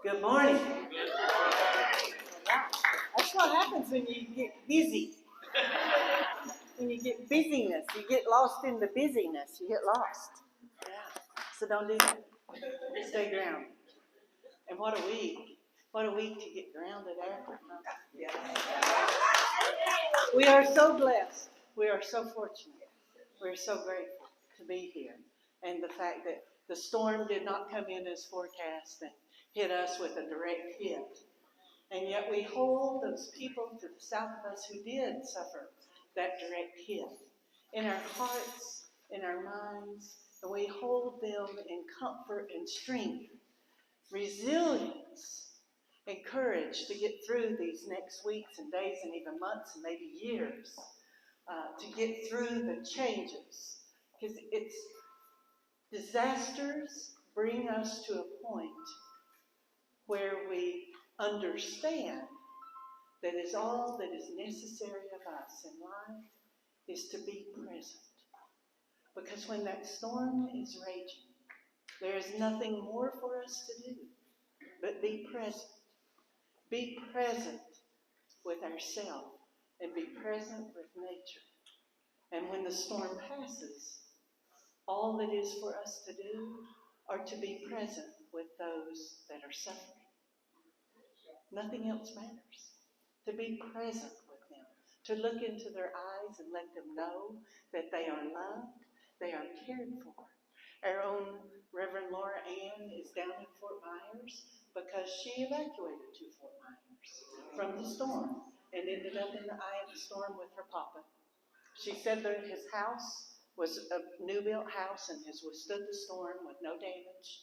Good morning. That's what happens when you get busy. When you get busyness, you get lost in the busyness. You get lost. Yeah. So don't do that. Stay grounded. And what a week. What a week to get grounded after. Yeah. We are so blessed. We are so fortunate. We're so grateful to be here. And the fact that the storm did not come in as forecast and hit us with a direct hit. And yet we hold those people to the south of us who did suffer that direct hit in our hearts, in our minds, and we hold them in comfort and strength, resilience, and courage to get through these next weeks and days and even months and maybe years, to get through the changes. Because it's disasters bring us to a point where we understand that is all that is necessary of us in life is to be present. Because when that storm is raging, there is nothing more for us to do but be present. Be present with ourselves and be present with nature. And when the storm passes, all that is for us to do are to be present with those that are suffering. Nothing else matters. To be present with them, to look into their eyes and let them know that they are loved, they are cared for. Our own Reverend Laura Ann is down in Fort Myers because she evacuated to Fort Myers from the storm and ended up in the eye of the storm with her papa. She said that his house was a new built house and has withstood the storm with no damage.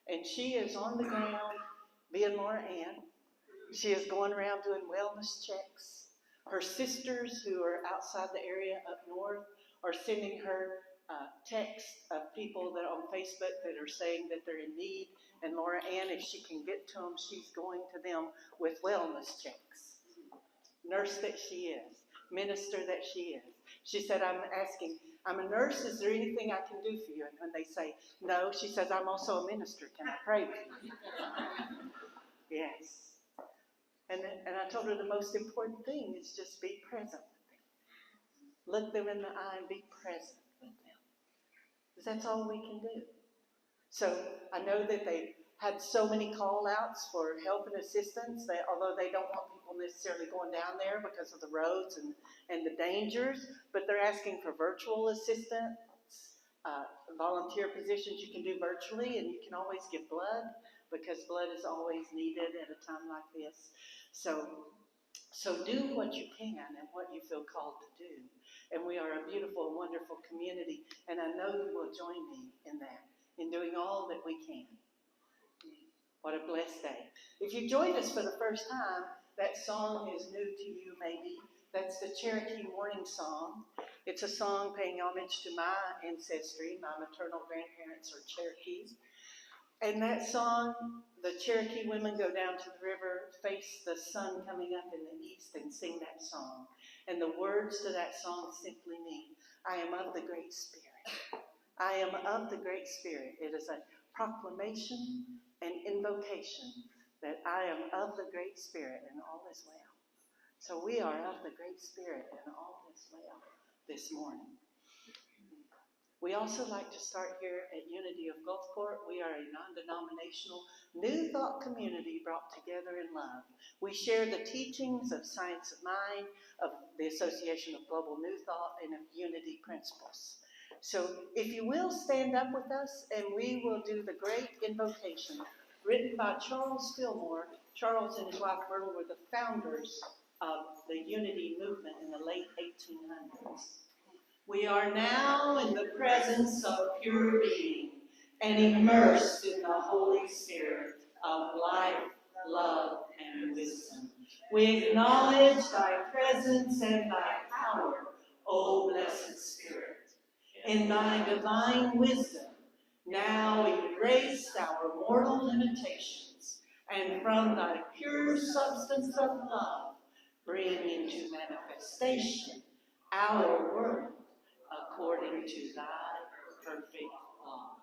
And she is on the ground being Laura Ann. She is going around doing wellness checks. Her sisters who are outside the area up north are sending her texts of people that are on Facebook that are saying that they're in need. And Laura Ann, if she can get to them, she's going to them with wellness checks. Nurse that she is, minister that she is. She said, I'm a nurse, is there anything I can do for you? And when they say no, she says, I'm also a minister, can I pray for you? Yes. And I told her the most important thing is just be present with them. Look them in the eye and be present with them. Because that's all we can do. So I know that they had so many call-outs for help and assistance, that although they don't want people necessarily going down there because of the roads and the dangers, but they're asking for virtual assistance, volunteer positions you can do virtually, and you can always give blood because blood is always needed at a time like this. So do what you can and what you feel called to do. And we are a beautiful, wonderful community, and I know you will join me in that, in doing all that we can. What a blessed day. If you joined us for the first time, that song is new to you maybe. That's the Cherokee Morning Song. It's a song paying homage to my ancestry. My maternal grandparents are Cherokees. And that song, the Cherokee women go down to the river, face the sun coming up in the east, and sing that song. And the words to that song simply mean, I am of the Great Spirit. I am of the Great Spirit. It is a proclamation and invocation that I am of the Great Spirit and all is well. So we are of the Great Spirit and all is well this morning. We also like to start here at Unity of Gulfport. We are a non-denominational New Thought community brought together in love. We share the teachings of Science of Mind, of the Association of Global New Thought, and of Unity Principles. So if you will, stand up with us, and we will do the great invocation written by Charles Fillmore. Charles and his wife Myrtle were the founders of the Unity movement in the late 1800s. We are now in the presence of pure being and immersed in the Holy Spirit of life, love, and wisdom. We acknowledge thy presence and thy power, O blessed Spirit. In thy divine wisdom, now erase our mortal limitations, and from thy pure substance of love, bring into manifestation our world according to thy perfect law.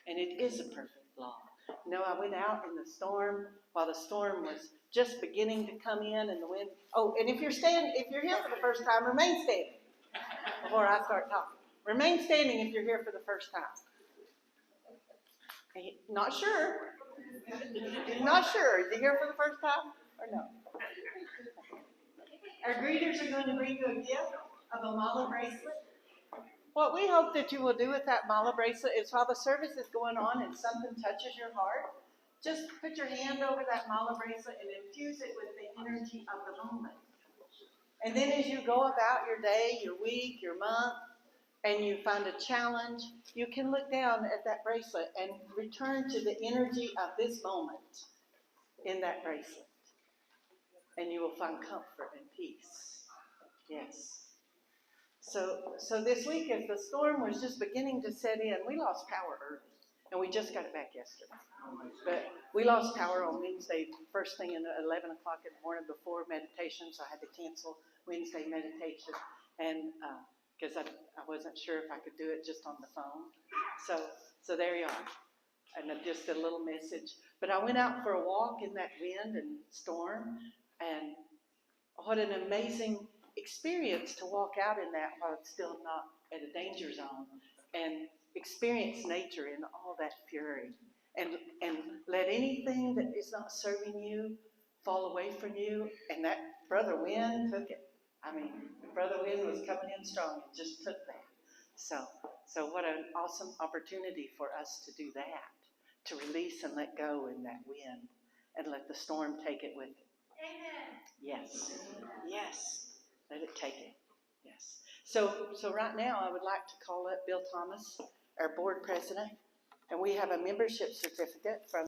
And it is a perfect law, No, I went out in the storm while the storm was just beginning to come in and the wind. Oh, and if you're here for the first time, remain standing before I start talking. Remain standing if you're here for the first time. Not sure. Not sure. Is he here for the first time or no? Our greeters are going to bring you a gift of a mala bracelet. What we hope that you will do with that mala bracelet is while the service is going on and something touches your heart, just put your hand over that mala bracelet and infuse it with the energy of the moment. And then as you go about your day, your week, your month, and you find a challenge, you can look down at that bracelet and return to the energy of this moment in that bracelet. And you will find comfort and peace. Yes. So this week, as the storm was just beginning to set in, we lost power early. And we just got it back yesterday. But we lost power on Wednesday, first thing at 11 o'clock in the morning before meditation, so I had to cancel Wednesday meditation. And because I wasn't sure if I could do it just on the phone. So there you are. And just a little message. But I went out for a walk in that wind and storm. And what an amazing experience to walk out in that while it's still not at a danger zone. And experience nature in all that fury. And let anything that is not serving you fall away from you. And that Brother Wynn took it. I mean, Brother Wynn was coming in strong and just took that. So what an awesome opportunity for us to do that, to release and let go in that wind and let the storm take it with it. Amen. Yes. Yes. Let it take it. Yes. So right now I would like to call up Bill Thomas, our board president, and we have a membership certificate from